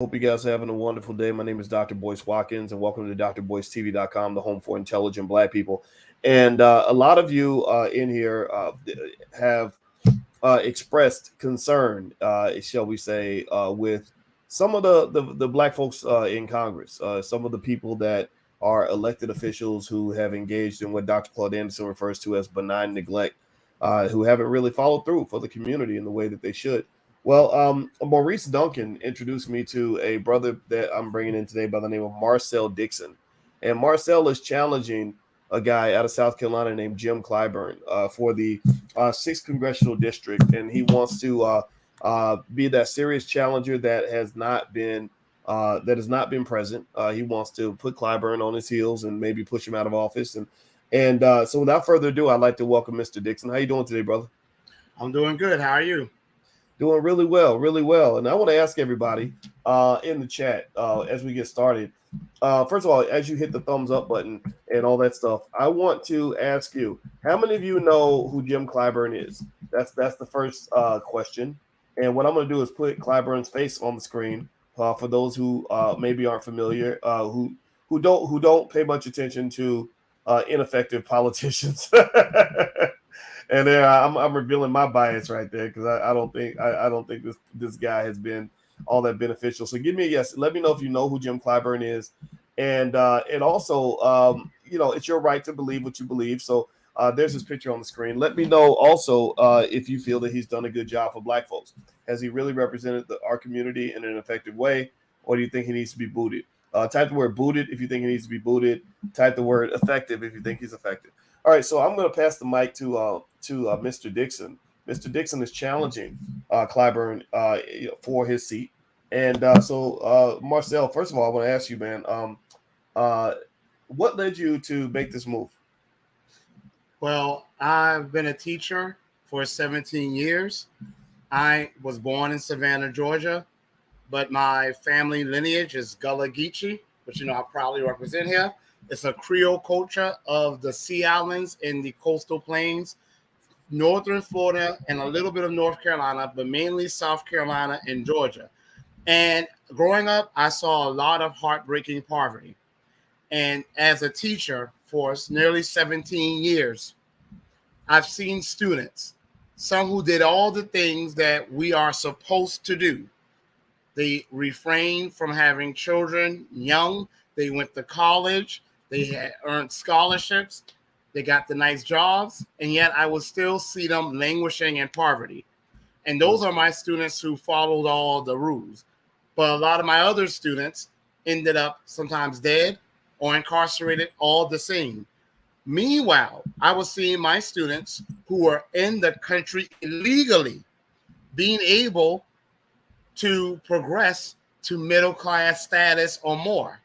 Hope you guys are having a wonderful day. My name is Dr. Boyce Watkins, and welcome to drboycetv.com, the home for intelligent Black people. And a lot of you in here have expressed concern, shall we say, with some of the Black folks in Congress, some of the people that are elected officials who have engaged in what Dr. Claude Anderson refers to as benign neglect, who haven't really followed through for the community in the way that they should. Well, Maurice Duncan introduced me to a brother that I'm bringing in today by the name of Marcel Dixon. And Marcel is challenging a guy out of South Carolina named Jim Clyburn for the 6th congressional district, and he wants to be that serious challenger that has not been present. He wants to put Clyburn on his heels and maybe push him out of office. And so, without further ado, I'd like to welcome Mr. Dixon. How you doing today, brother? I'm doing good. How are you? Doing really well, really well. And I want to ask everybody in the chat as we get started. First of all, as you hit the thumbs up button and all that stuff, I want to ask you, how many of you know who Jim Clyburn is? That's the first question. And what I'm going to do is put Clyburn's face on the screen for those who maybe aren't familiar, who don't pay much attention to ineffective politicians. And there I'm revealing my bias right there because I don't think this guy has been all that beneficial. So give me a yes. Let me know if you know who Jim Clyburn is, and also it's your right to believe what you believe. So there's his picture on the screen. Let me know also if you feel that he's done a good job for Black folks. Has he really represented our community in an effective way, or do you think he needs to be booted? Type the word booted if you think he needs to be booted. Type the word effective if you think he's effective. All right, so I'm going to pass the mic to Mr. Dixon. Mr. Dixon is challenging Clyburn for his seat, and so Marcel, first of all, I want to ask you, man, what led you to make this move? Well, I've been a teacher for 17 years. I was born in Savannah, Georgia, but my family lineage is Gullah Geechee, which I proudly represent here. It's a Creole culture of the Sea Islands in the coastal plains, northern Florida, and a little bit of North Carolina, but mainly South Carolina and Georgia. And growing up, I saw a lot of heartbreaking poverty. And as a teacher for nearly 17 years, I've seen students, some who did all the things that we are supposed to do. They refrained from having children young. They went to college. They had earned scholarships. They got the nice jobs. And yet I would still see them languishing in poverty. And those are my students who followed all the rules. But a lot of my other students ended up sometimes dead or incarcerated, all the same. Meanwhile, I was seeing my students who were in the country illegally being able to progress to middle class status or more.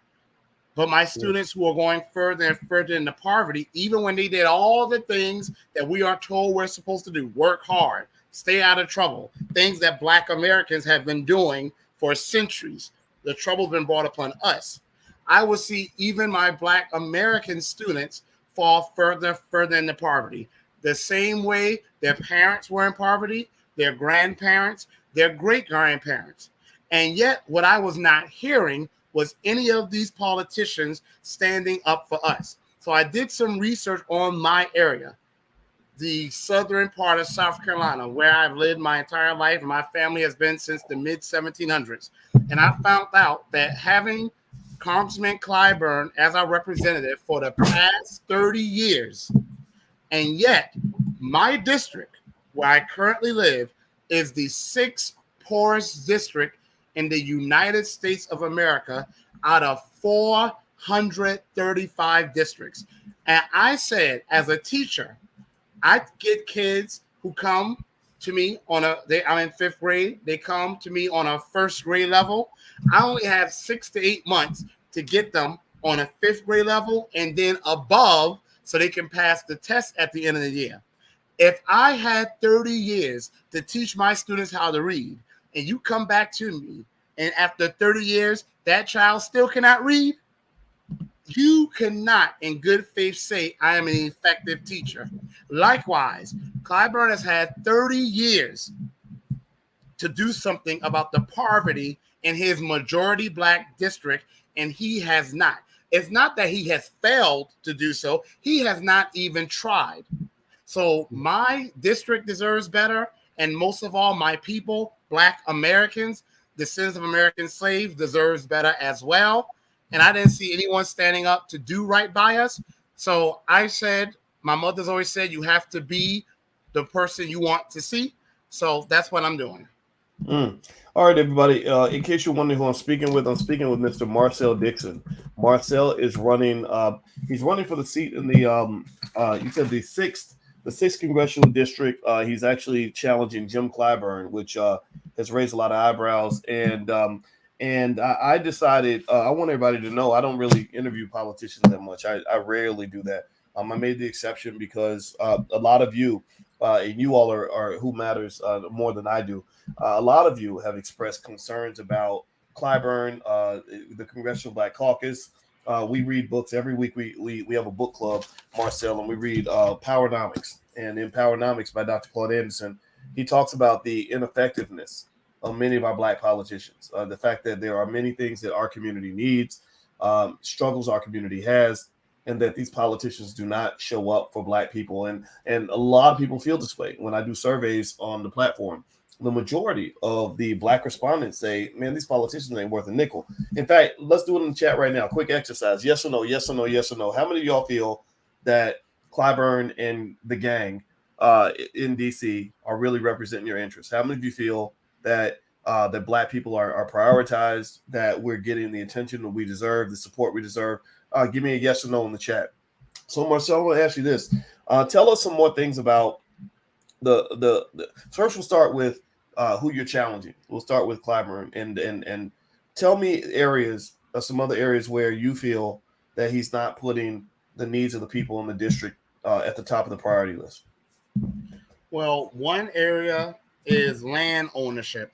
But my students who are going further and further into poverty, even when they did all the things that we are told we're supposed to do, work hard, stay out of trouble, things that Black Americans have been doing for centuries, the trouble's been brought upon us. I will see even my Black American students fall further into poverty. The same way their parents were in poverty, their grandparents, their great-grandparents. And yet what I was not hearing was any of these politicians standing up for us. So I did some research on my area, the southern part of South Carolina, where I've lived my entire life. My family has been since the mid-1700s. And I found out that having Congressman Clyburn as our representative for the past 30 years, and yet my district, where I currently live, is the 6th poorest district in the United States of America out of 435 districts. And I said, as a teacher, I get kids who come to me I'm in 5th grade. They come to me on a 1st grade level. I only have 6 to 8 months to get them on a 5th grade level and then above so they can pass the test at the end of the year. If I had 30 years to teach my students how to read, and you come back to me, and after 30 years, that child still cannot read, you cannot in good faith say I am an effective teacher. Likewise, Clyburn has had 30 years to do something about the poverty in his majority black district, and he has not. It's not that he has failed to do so. He has not even tried. So my district deserves better. And most of all, my people, Black Americans, descendants of American slaves, deserves better as well. And I didn't see anyone standing up to do right by us. So I said, my mother's always said, you have to be the person you want to see. So that's what I'm doing. All right, everybody. In case you're wondering who I'm speaking with Mr. Marcel Dixon. Marcel is running. He's running for the seat in the. You said the sixth congressional district. He's actually challenging Jim Clyburn, which has raised a lot of eyebrows. And I decided I want everybody to know I don't really interview politicians that much. I rarely do that. I made the exception because a lot of you. And you all are who matters more than I do. A lot of you have expressed concerns about Clyburn, the Congressional Black Caucus. We read books every week. We have a book club, Marcel, and we read Powernomics. And in Powernomics by Dr. Claude Anderson, he talks about the ineffectiveness of many of our Black politicians. The fact that there are many things that our community needs, struggles our community has, and that these politicians do not show up for Black people. And a lot of people feel this way. When I do surveys on the platform, the majority of the Black respondents say, man, these politicians ain't worth a nickel. In fact, let's do it in the chat right now. Quick exercise. Yes or no, yes or no, yes or no. How many of y'all feel that Clyburn and the gang in D.C. are really representing your interests? How many of you feel that that Black people are prioritized, that we're getting the attention that we deserve, the support we deserve? Give me a yes or no in the chat. So, Marcel, I want to ask you this. Tell us some more things about the first we'll start with who you're challenging. We'll start with Clyburn and tell me areas, some other areas where you feel that he's not putting the needs of the people in the district at the top of the priority list. Well, one area is land ownership.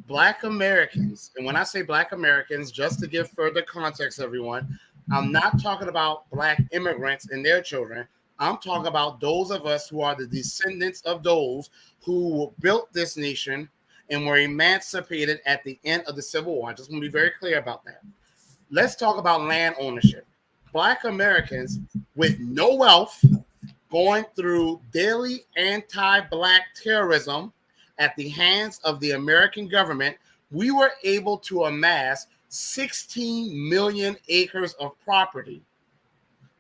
Black Americans, and when I say Black Americans, just to give further context, everyone, I'm not talking about Black immigrants and their children. I'm talking about those of us who are the descendants of those who built this nation and were emancipated at the end of the Civil War. I just want to be very clear about that. Let's talk about land ownership. Black Americans with no wealth going through daily anti-Black terrorism at the hands of the American government, we were able to amass 16 million acres of property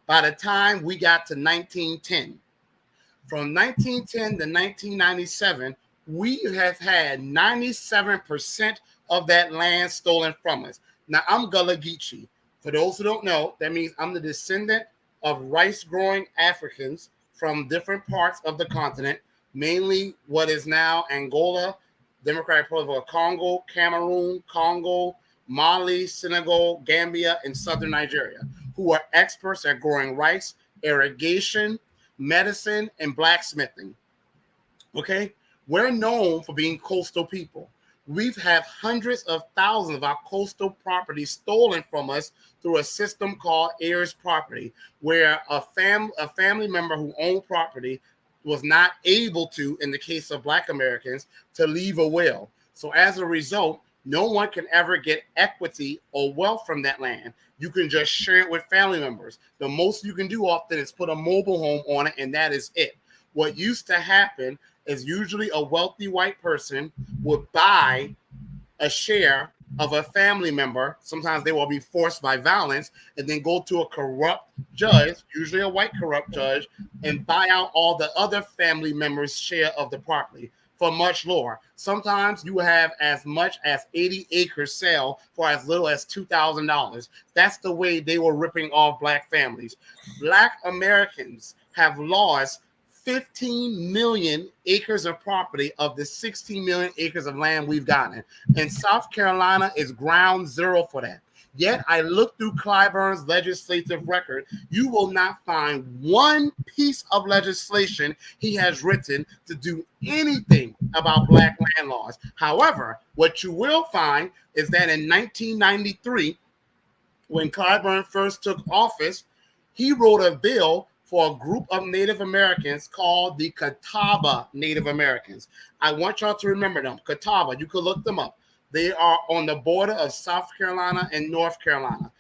by the time we got to 1910. From 1910 to 1997, we have had 97% of that land stolen from us. Now, I'm Gullah Geechee. For those who don't know, that means I'm the descendant of rice-growing Africans from different parts of the continent, mainly what is now Angola, Democratic Republic of Congo, Cameroon, Congo, Mali, Senegal, Gambia, and southern Nigeria, who are experts at growing rice, irrigation, medicine, and blacksmithing. Okay? We're known for being coastal people. We've had hundreds of thousands of our coastal property stolen from us through a system called heirs property, where a family member who owned property was not able to, in the case of Black Americans, to leave a will. So as a result, no one can ever get equity or wealth from that land. You can just share it with family members. The most you can do often is put a mobile home on it, and that is it. What used to happen is usually a wealthy white person would buy a share of a family member. Sometimes they will be forced by violence, and then go to a corrupt judge, usually a white corrupt judge, and buy out all the other family members' share of the property for much lower. Sometimes you have as much as 80 acres sell for as little as $2,000. That's the way they were ripping off Black families. Black Americans have lost 15 million acres of property of the 16 million acres of land we've gotten. And South Carolina is ground zero for that. Yet I look through Clyburn's legislative record. You will not find one piece of legislation he has written to do anything about Black land laws. However, what you will find is that in 1993, when Clyburn first took office, he wrote a bill for a group of Native Americans called the Catawba Native Americans. I want y'all to remember them. Catawba, you could look them up. They are on the border of South Carolina and North Carolina.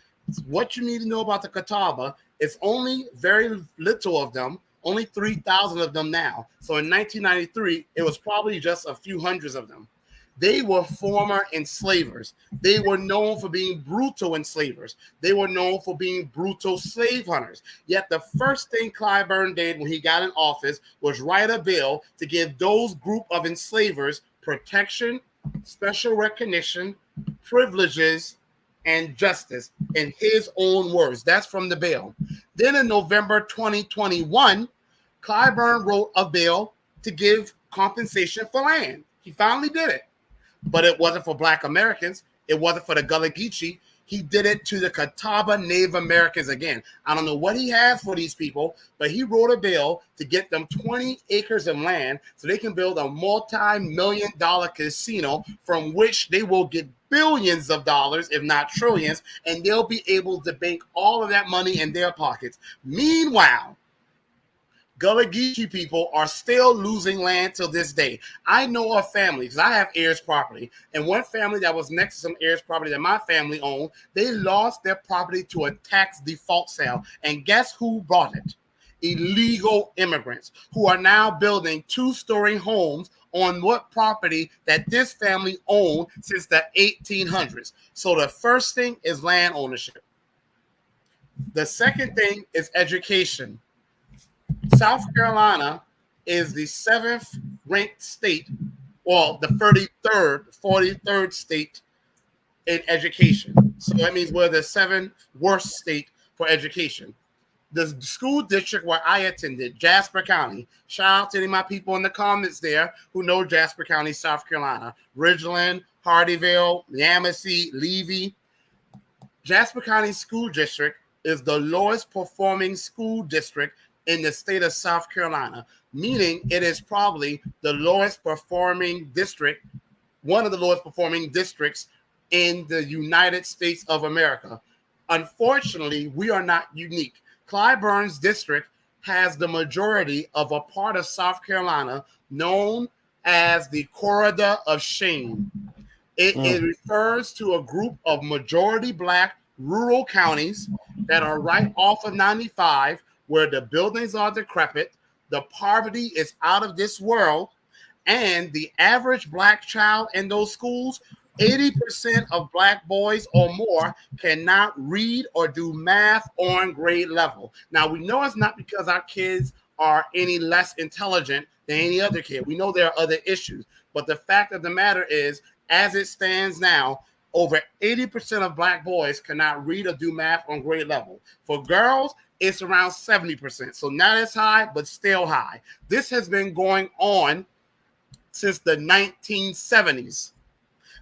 What you need to know about the Catawba is only very little of them, only 3,000 of them now. So in 1993, it was probably just a few hundreds of them. They were former enslavers. They were known for being brutal enslavers. They were known for being brutal slave hunters. Yet the first thing Clyburn did when he got in office was write a bill to give those group of enslavers protection, special recognition, privileges, and justice, in his own words. That's from the bill. Then in November 2021, Clyburn wrote a bill to give compensation for land. He finally did it. But it wasn't for Black Americans. It wasn't for the Gullah Geechee. He did it to the Catawba Native Americans again. I don't know what he has for these people, but he wrote a bill to get them 20 acres of land so they can build a multi-million-dollar casino from which they will get billions of dollars, if not trillions, and they'll be able to bank all of that money in their pockets. Meanwhile, Gullah Geechee people are still losing land till this day. I know a family, because I have heirs property, and one family that was next to some heirs property that my family owned, they lost their property to a tax default sale. And guess who bought it? Illegal immigrants who are now building 2-story homes on what property that this family owned since the 1800s. So the first thing is land ownership. The second thing is education. South Carolina is the 7th ranked state, well, the 43rd state in education. So that means we're the 7th worst state for education. The school district where I attended, Jasper County, shout out to any of my people in the comments there who know Jasper County, South Carolina, Ridgeland, Hardyville, Yamasee, Levy. Jasper County School District is the lowest performing school district in the state of South Carolina, meaning it is probably the lowest performing district, one of the lowest performing districts in the United States of America. Unfortunately, we are not unique. Clyburn's district has the majority of a part of South Carolina known as the Corridor of Shame. It refers to a group of majority Black rural counties that are right off of 95, where the buildings are decrepit, the poverty is out of this world, and the average Black child in those schools, 80% of Black boys or more cannot read or do math on grade level. Now, we know it's not because our kids are any less intelligent than any other kid. We know there are other issues. But the fact of the matter is, as it stands now, over 80% of Black boys cannot read or do math on grade level. For girls, it's around 70%. So not as high, but still high. This has been going on since the 1970s.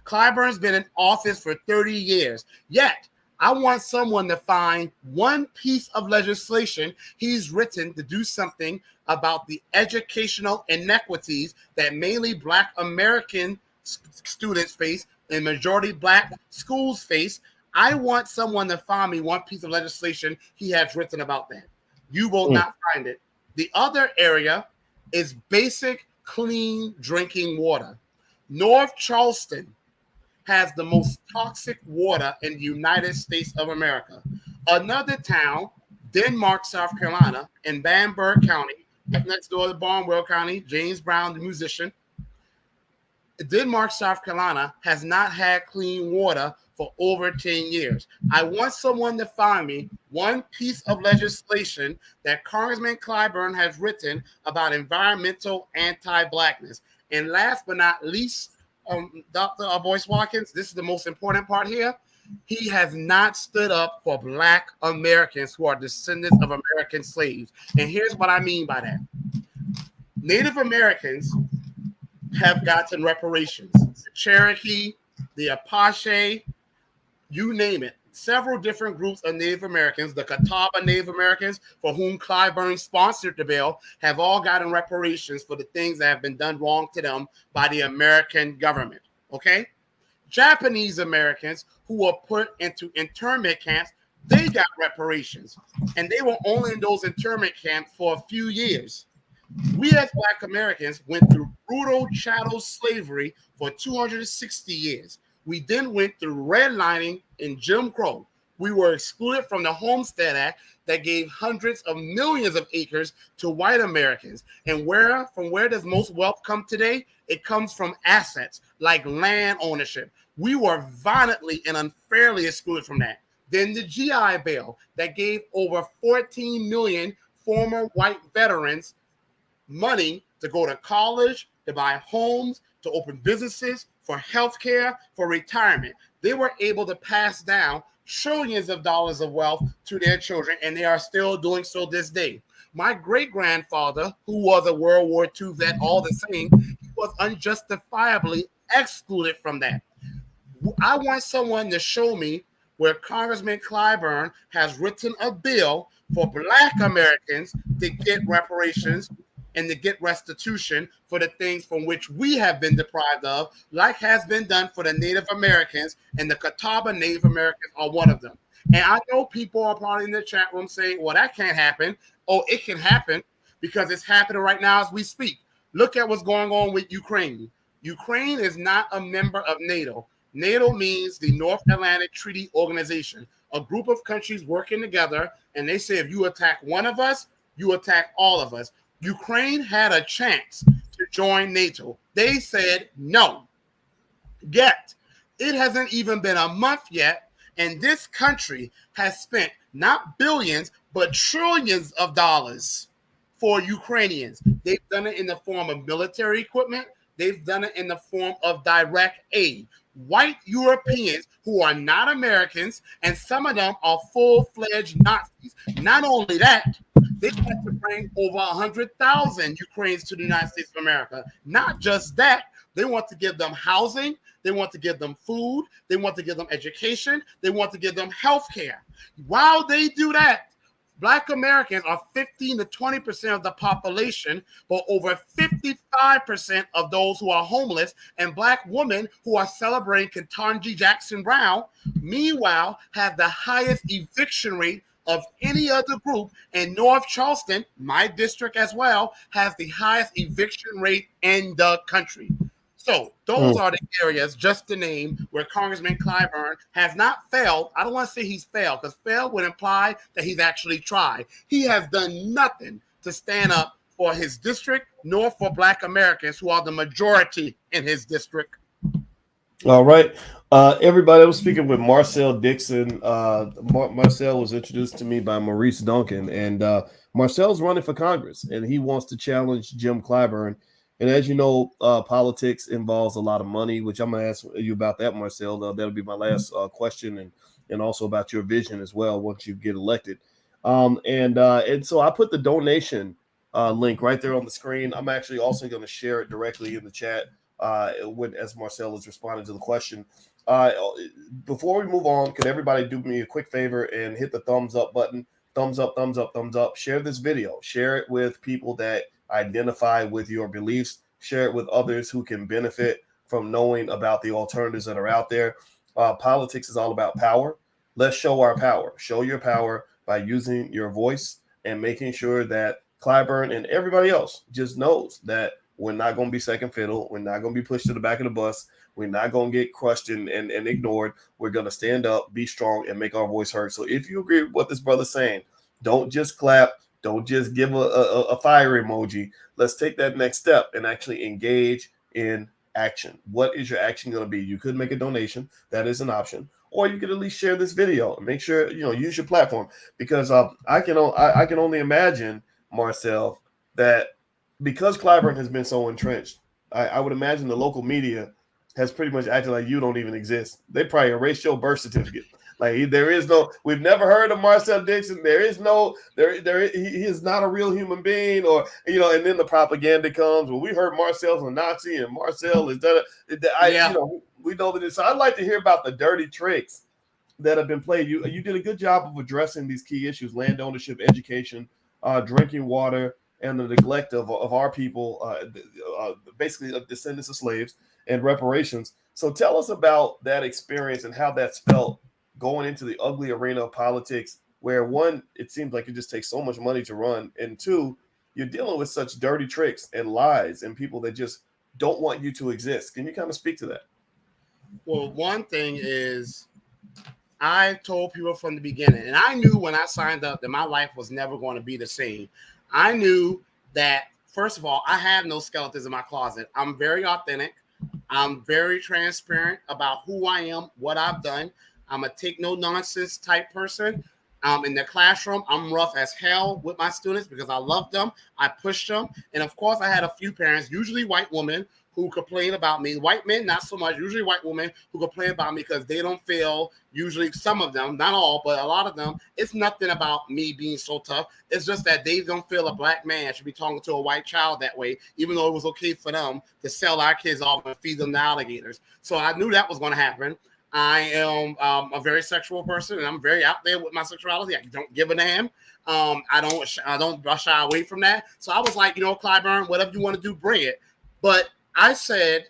Clyburn's been in office for 30 years. Yet, I want someone to find one piece of legislation he's written to do something about the educational inequities that mainly Black American students face and majority Black schools face. I want someone to find me one piece of legislation he has written about that. You will not find it. The other area is basic clean drinking water. North Charleston has the most toxic water in the United States of America. Another town, Denmark, South Carolina, in Bamberg County, next door to Barnwell County, James Brown, the musician. Denmark, South Carolina, has not had clean water for over 10 years. I want someone to find me one piece of legislation that Congressman Clyburn has written about environmental anti-Blackness. And last but not least, Dr. Boyce Watkins, this is the most important part here. He has not stood up for Black Americans who are descendants of American slaves. And here's what I mean by that. Native Americans have gotten reparations. The Cherokee, the Apache, you name it. Several different groups of Native Americans, the Catawba Native Americans, for whom Clyburn sponsored the bill, have all gotten reparations for the things that have been done wrong to them by the American government. Okay? Japanese Americans who were put into internment camps, they got reparations. And they were only in those internment camps for a few years. We as Black Americans went through brutal chattel slavery for 260 years. We then went through redlining and Jim Crow. We were excluded from the Homestead Act that gave hundreds of millions of acres to white Americans. And from where does most wealth come today? It comes from assets like land ownership. We were violently and unfairly excluded from that. Then the GI Bill that gave over 14 million former white veterans money to go to college, to buy homes, to open businesses, for healthcare, for retirement. They were able to pass down trillions of dollars of wealth to their children, and they are still doing so this day. My great-grandfather, who was a World War II vet all the same, he was unjustifiably excluded from that. I want someone to show me where Congressman Clyburn has written a bill for Black Americans to get reparations and to get restitution for the things from which we have been deprived of, like has been done for the Native Americans, and the Catawba Native Americans are one of them. And I know people are probably in the chat room saying, well, that can't happen. Oh, it can happen because it's happening right now as we speak. Look at what's going on with Ukraine. Ukraine is not a member of NATO. NATO means the North Atlantic Treaty Organization, a group of countries working together, and they say if you attack one of us, you attack all of us. Ukraine had a chance to join NATO. They said no. Yet, it hasn't even been a month yet, and this country has spent not billions, but trillions of dollars for Ukrainians. They've done it in the form of military equipment. They've done it in the form of direct aid. White Europeans who are not Americans, and some of them are full-fledged Nazis. Not only that, they had to bring over 100,000 Ukrainians to the United States of America. Not just that, they want to give them housing, they want to give them food, they want to give them education, they want to give them health care. While they do that, Black Americans are 15 to 20% of the population, but over 55% of those who are homeless, and Black women who are celebrating Ketanji Jackson Brown, meanwhile, have the highest eviction rate of any other group. And North Charleston, my district as well, has the highest eviction rate in the country. So those are the areas, just to name, where Congressman Clyburn has not failed. I don't want to say he's failed, because failed would imply that he's actually tried. He has done nothing to stand up for his district, nor for Black Americans, who are the majority in his district. All right. Everybody, I was speaking with Marcel Dixon. Marcel was introduced to me by Maurice Duncan, and Marcel's running for Congress, and he wants to challenge Jim Clyburn. And as you know, politics involves a lot of money, which I'm going to ask you about that, Marcel. That'll be my last question, and also about your vision as well once you get elected. And so I put the donation link right there on the screen. I'm actually also going to share it directly in the chat as Marcel is responding to the question. Before we move on, could everybody do me a quick favor and hit the thumbs up button? Thumbs up, thumbs up, thumbs up. Share this video. Share it with people that identify with your beliefs. Share it with others who can benefit from knowing about the alternatives that are out there. Politics is all about power. Let's show our power. Show your power by using your voice and making sure that Clyburn and everybody else just knows that we're not going to be second fiddle. We're not going to be pushed to the back of the bus. We're not going to get crushed and ignored. We're going to stand up, be strong, and make our voice heard. So if you agree with what this brother's saying, don't just clap. Don't just give a fire emoji. Let's take that next step and actually engage in action. What is your action going to be? You could make a donation. That is an option. Or you could at least share this video and make sure, use your platform. Because I can only imagine, Marcel, that because Clyburn has been so entrenched, I would imagine the local media has pretty much acted like you don't even exist. They probably erased your birth certificate. Like there is no, we've never heard of Marcel Dixon. There is no, he is not a real human being, or and then the propaganda comes. Well, we heard Marcel's a Nazi and Marcel is that. We know that. So I'd like to hear about the dirty tricks that have been played. You did a good job of addressing these key issues: land ownership, education, drinking water, and the neglect of our people, basically of descendants of slaves, and reparations. So tell us about that experience and how that's felt going into the ugly arena of politics, where one, it seems like it just takes so much money to run, and two, you're dealing with such dirty tricks and lies and people that just don't want you to exist. Can you kind of speak to that? Well, one thing is I told people from the beginning, and I knew when I signed up that my life was never going to be the same. I knew that, first of all, I have no skeletons in my closet. I'm very authentic. I'm very transparent about who I am, what I've done. I'm a take no nonsense type person. In the classroom, I'm rough as hell with my students because I love them. I push them. And of course, I had a few parents, usually white women, who complain about me. White men, not so much. Usually white women who complain about me because they don't feel, usually some of them, not all, but a lot of them, it's nothing about me being so tough. It's just that they don't feel a black man should be talking to a white child that way, even though it was okay for them to sell our kids off and feed them to alligators. So I knew that was going to happen. I am a very sexual person, and I'm very out there with my sexuality. I don't give a damn. I don't shy away from that. So I was like, Clyburn, whatever you want to do, bring it. But I said,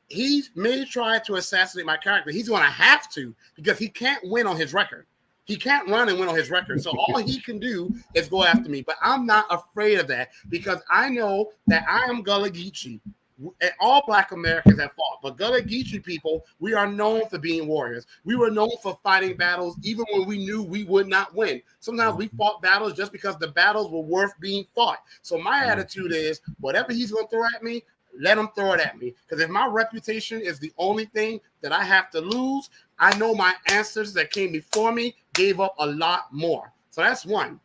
he may try to assassinate my character. He's going to have to, because he can't win on his record. He can't run and win on his record. So all he can do is go after me. But I'm not afraid of that because I know that I am Gullah Geechee. And all Black Americans have fought, but Gullah Geechee people, we are known for being warriors. We were known for fighting battles even when we knew we would not win. Sometimes we fought battles just because the battles were worth being fought. So my attitude is, whatever he's going to throw at me, let him throw it at me. Because if my reputation is the only thing that I have to lose, I know my ancestors that came before me gave up a lot more. So that's one.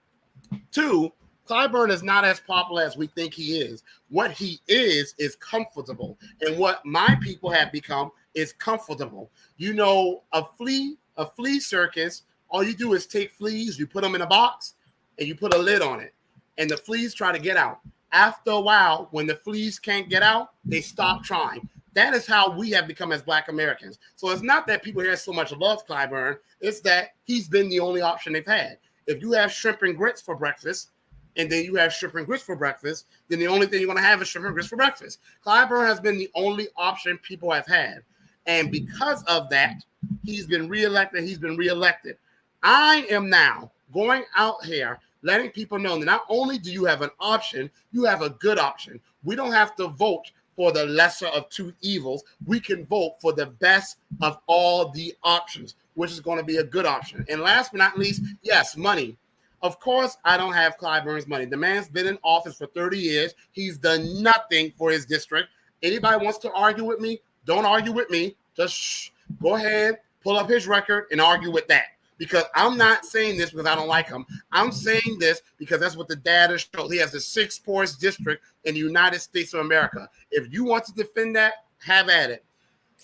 Two, Clyburn is not as popular as we think he is. What he is comfortable. And what my people have become is comfortable. A flea circus, all you do is take fleas, you put them in a box, and you put a lid on it. And the fleas try to get out. After a while, when the fleas can't get out, they stop trying. That is how we have become as Black Americans. So it's not that people here so much love Clyburn. It's that he's been the only option they've had. If you have shrimp and grits for breakfast, and then you have shrimp and grits for breakfast, then the only thing you're going to have is shrimp and grits for breakfast. Clyburn has been the only option people have had. And because of that, he's been reelected. I am now going out here letting people know that not only do you have an option, you have a good option. We don't have to vote for the lesser of two evils. We can vote for the best of all the options, which is going to be a good option. And last but not least, yes, money. Of course, I don't have Clyburn's money. The man's been in office for 30 years. He's done nothing for his district. Anybody wants to argue with me, don't argue with me. Just go ahead, pull up his record and argue with that. Because I'm not saying this because I don't like him. I'm saying this because that's what the data shows. He has the sixth poorest district in the United States of America. If you want to defend that, have at it.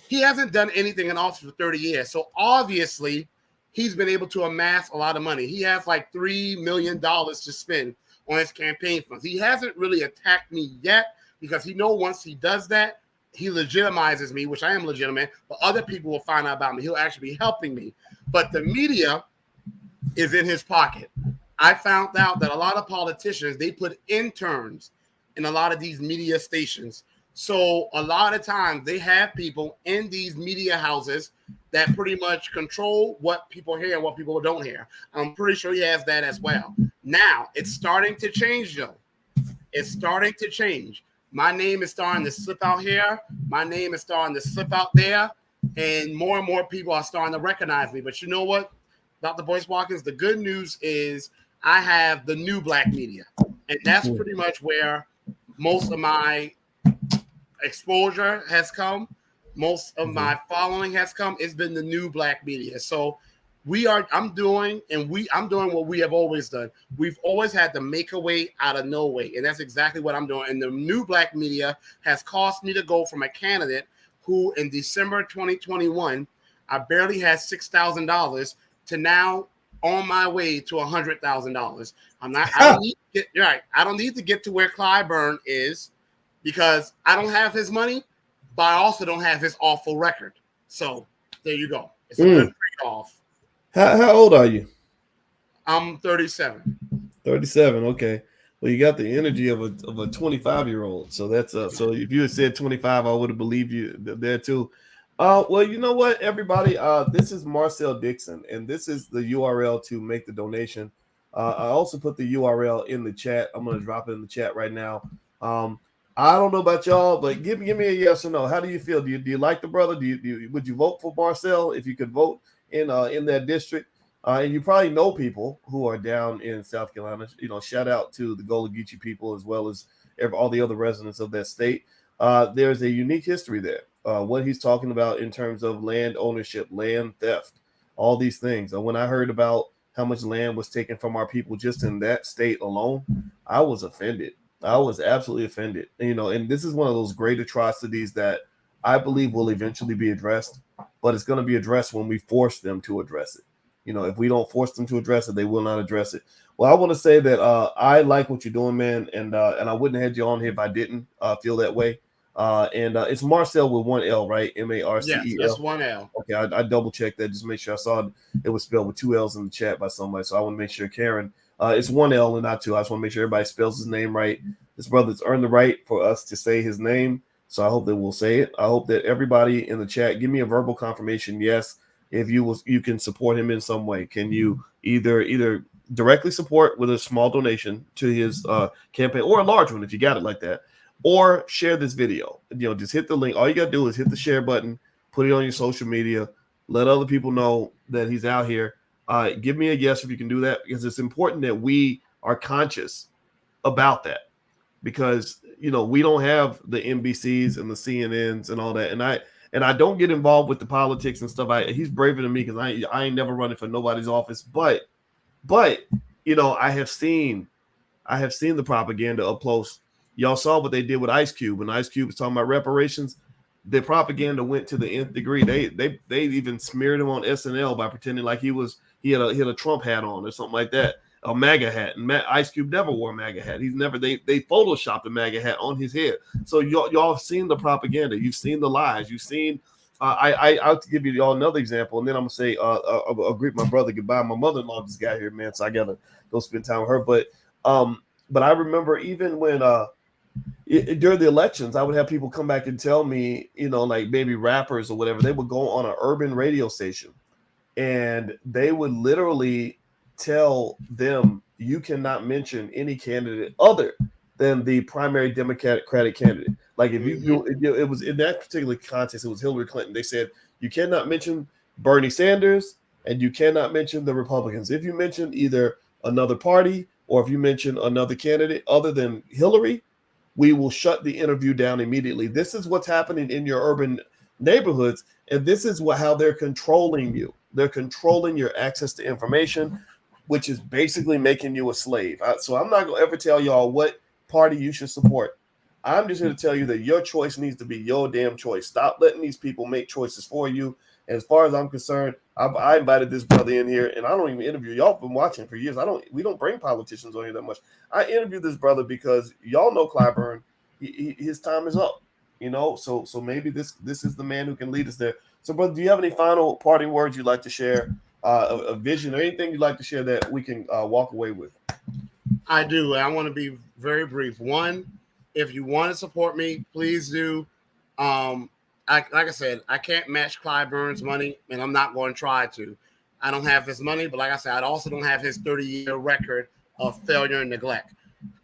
He hasn't done anything in office for 30 years. So obviously, he's been able to amass a lot of money. He has like $3 million to spend on his campaign funds. He hasn't really attacked me yet because he knows once he does that, he legitimizes me, which I am legitimate, but other people will find out about me. He'll actually be helping me. But the media is in his pocket. I found out that a lot of politicians, they put interns in a lot of these media stations. So a lot of times they have people in these media houses that pretty much control what people hear and what people don't hear. I'm pretty sure he has that as well. Now, it's starting to change, though. It's starting to change. My name is starting to slip out here. My name is starting to slip out there. And more people are starting to recognize me. But you know what, Dr. Boyce Watkins, the good news is I have the new Black media. And that's pretty much where most of my exposure has come. Most of my following has come. It's been the new Black media. So I'm doing what we have always done. We've always had to make a way out of no way. And that's exactly what I'm doing. And the new Black media has caused me to go from a candidate who in December 2021, I barely had $6,000 to now on my way to $100,000. I don't need to get to where Clyburn is because I don't have his money, but I also don't have his awful record. So there you go. It's a good trade-off. How old are you? I'm 37. 37. Okay. Well, you got the energy of a 25-year-old. So that's so if you had said 25, I would have believed you there too. Well, you know what, everybody? This is Marcel Dixon, and this is the URL to make the donation. I also put the URL in the chat. I'm going to drop it in the chat right now. I don't know about y'all, but give me a yes or no. How do you feel? Do you like the brother? Would you vote for Marcel if you could vote in that district? And you probably know people who are down in South Carolina. You know, shout out to the Gullah Geechee people as well as all the other residents of that state. There's a unique history there. What he's talking about in terms of land ownership, land theft, all these things. When I heard about how much land was taken from our people just in that state alone, I was offended. I was absolutely offended. You know, and this is one of those great atrocities that I believe will eventually be addressed, but it's going to be addressed when we force them to address it. You know, if we don't force them to address it, they will not address it. Well, I want to say that I like what you're doing, man, and I wouldn't have had you on here if I didn't feel that way. And it's Marcel with one L, right? Yes, Marcel. just one L. Okay, I double checked that just to make sure. I saw it was spelled with two L's in the chat by somebody, so I want to make sure Karen. It's one L and not two. I just want to make sure everybody spells his name right. This brother's earned the right for us to say his name, so I hope that we'll say it. I hope that everybody in the chat give me a verbal confirmation. Yes, if you can support him in some way. Can you either directly support with a small donation to his campaign, or a large one if you got it like that, or share this video? You know, just hit the link. All you got to do is hit the share button, put it on your social media, let other people know that he's out here. Give me a yes if you can do that, because it's important that we are conscious about that, because you know we don't have the NBCs and the CNNs and all that, and I don't get involved with the politics and stuff. He's braver than me because I ain't never running for nobody's office, but you know I have seen the propaganda up close. Y'all saw what they did with Ice Cube. When Ice Cube was talking about reparations, the propaganda went to the nth degree. They even smeared him on SNL by pretending like he had a Trump hat on or something like that, a MAGA hat. And Ice Cube never wore a MAGA hat. They photoshopped a MAGA hat on his head. So y'all have seen the propaganda. You've seen the lies. You've seen. I'll give you all another example, and then I'm gonna say I'll greet my brother goodbye. My mother-in-law just got here, man, so I gotta go spend time with her. But I remember even when during the elections, I would have people come back and tell me, you know, like maybe rappers or whatever, they would go on an urban radio station and they would literally tell them, you cannot mention any candidate other than the primary Democratic candidate. Like if it was in that particular contest, it was Hillary Clinton. They said, you cannot mention Bernie Sanders and you cannot mention the Republicans. If you mention either another party or if you mention another candidate other than Hillary, we will shut the interview down immediately. This is what's happening in your urban neighborhoods, and this is how they're controlling you. They're controlling your access to information, which is basically making you a slave. So I'm not going to ever tell y'all what party you should support. I'm just going to tell you that your choice needs to be your damn choice. Stop letting these people make choices for you. And as far as I'm concerned, I invited this brother in here, and I don't even interview. Y'all been watching for years. We don't bring politicians on here that much. I interviewed this brother because y'all know Clyburn. His time is up, you know. So maybe this is the man who can lead us there. So, brother, do you have any final parting words you'd like to share? A vision or anything you'd like to share that we can walk away with? I do. I want to be very brief. One, if you want to support me, please do. Like I said, I can't match Clyburn's money, and I'm not going to try to. I don't have his money, but like I said, I also don't have his 30-year record of failure and neglect.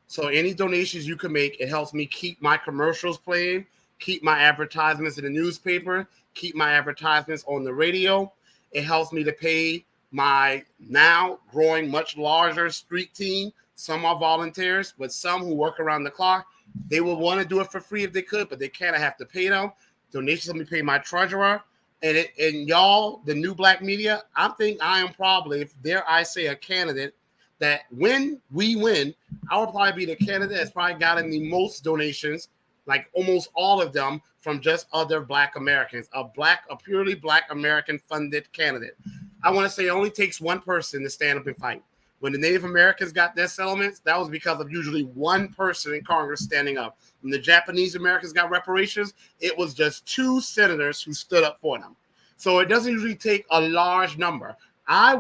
So any donations you can make, it helps me keep my commercials playing, keep my advertisements in the newspaper, keep my advertisements on the radio. It helps me to pay my now growing much larger street team. Some are volunteers, but some who work around the clock, they would want to do it for free if they could, but they can't. I have to pay them. Donations let me pay my treasurer. And y'all, the new black media, I think I am probably, if dare I say, a candidate that when we win, I will probably be the candidate that's probably gotten the most donations, like almost all of them, from just other black Americans. A purely black American funded candidate. I want to say it only takes one person to stand up and fight. When the Native Americans got their settlements, that was because of usually one person in Congress standing up. When the Japanese Americans got reparations, it was just two senators who stood up for them. So it doesn't usually take a large number. I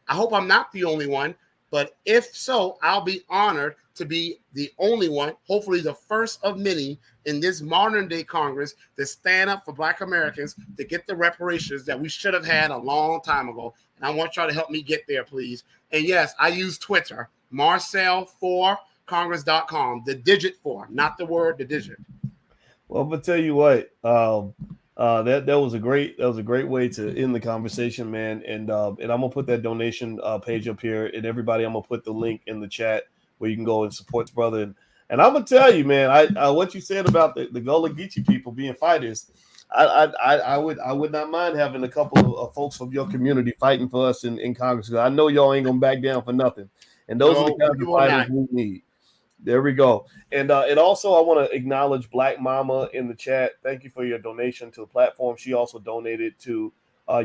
hope I'm not the only one, but if so, I'll be honored to be the only one, hopefully the first of many in this modern day Congress to stand up for black Americans to get the reparations that we should have had a long time ago. And I want y'all to help me get there, please. And yes, I use Twitter, Marcel for supportcongress.com. The digit form, not the word, the digit. Well, I'm gonna tell you what. That was a great way to end the conversation, man. And I'm gonna put that donation page up here, and everybody, I'm gonna put the link in the chat where you can go and support the brother. And I'm gonna tell you, man, I what you said about the Gullah Geechee people being fighters. I would not mind having a couple of folks from your community fighting for us in Congress. 'Cause I know y'all ain't gonna back down for nothing, and those are the kinds we of will fighters not. we need. There we go. And also I want to acknowledge Black Mama in the chat. Thank you for your donation to the platform. She also donated to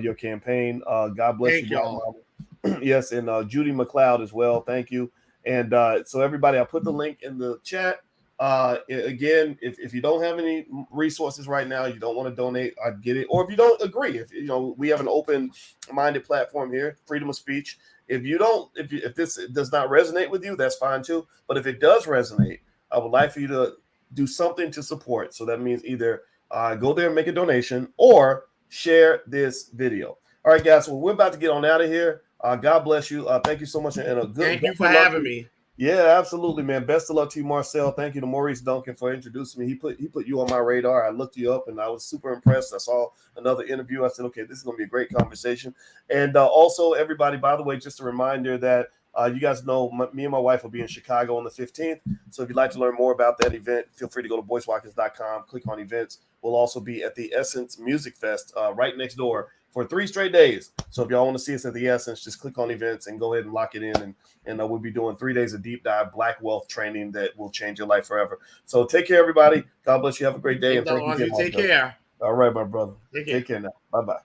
your campaign. God bless you, Black Mama. Yes, and Judy McLeod as well. Thank you. And so everybody, I put the link in the chat. Again, if you don't have any resources right now, you don't want to donate, I get it. Or if you don't agree, if you know, we have an open-minded platform here, freedom of speech. If you don't, if this does not resonate with you, that's fine too. But if it does resonate, I would like for you to do something to support. So that means either go there and make a donation or share this video. All right, guys. Well, we're about to get on out of here. God bless you. Thank you so much, and a good. Thank you for having me. Yeah, absolutely, man. Best of luck to you, Marcel. Thank you to Maurice Duncan for introducing me. He put you on my radar. I looked you up, and I was super impressed. I saw another interview. I said, okay, this is going to be a great conversation. And also, everybody, by the way, just a reminder that you guys know me and my wife will be in Chicago on the 15th. So if you'd like to learn more about that event, feel free to go to boycewatkins.com, click on events. We'll also be at the Essence Music Fest right next door for 3 straight days. So if y'all want to see us at the Essence, just click on events and go ahead and lock it in. And we'll be doing 3 days of deep dive Black wealth training that will change your life forever. So take care, everybody. God bless you. Have a great day. And thank you again. Take care. All right, my brother. Take care now. Bye-bye.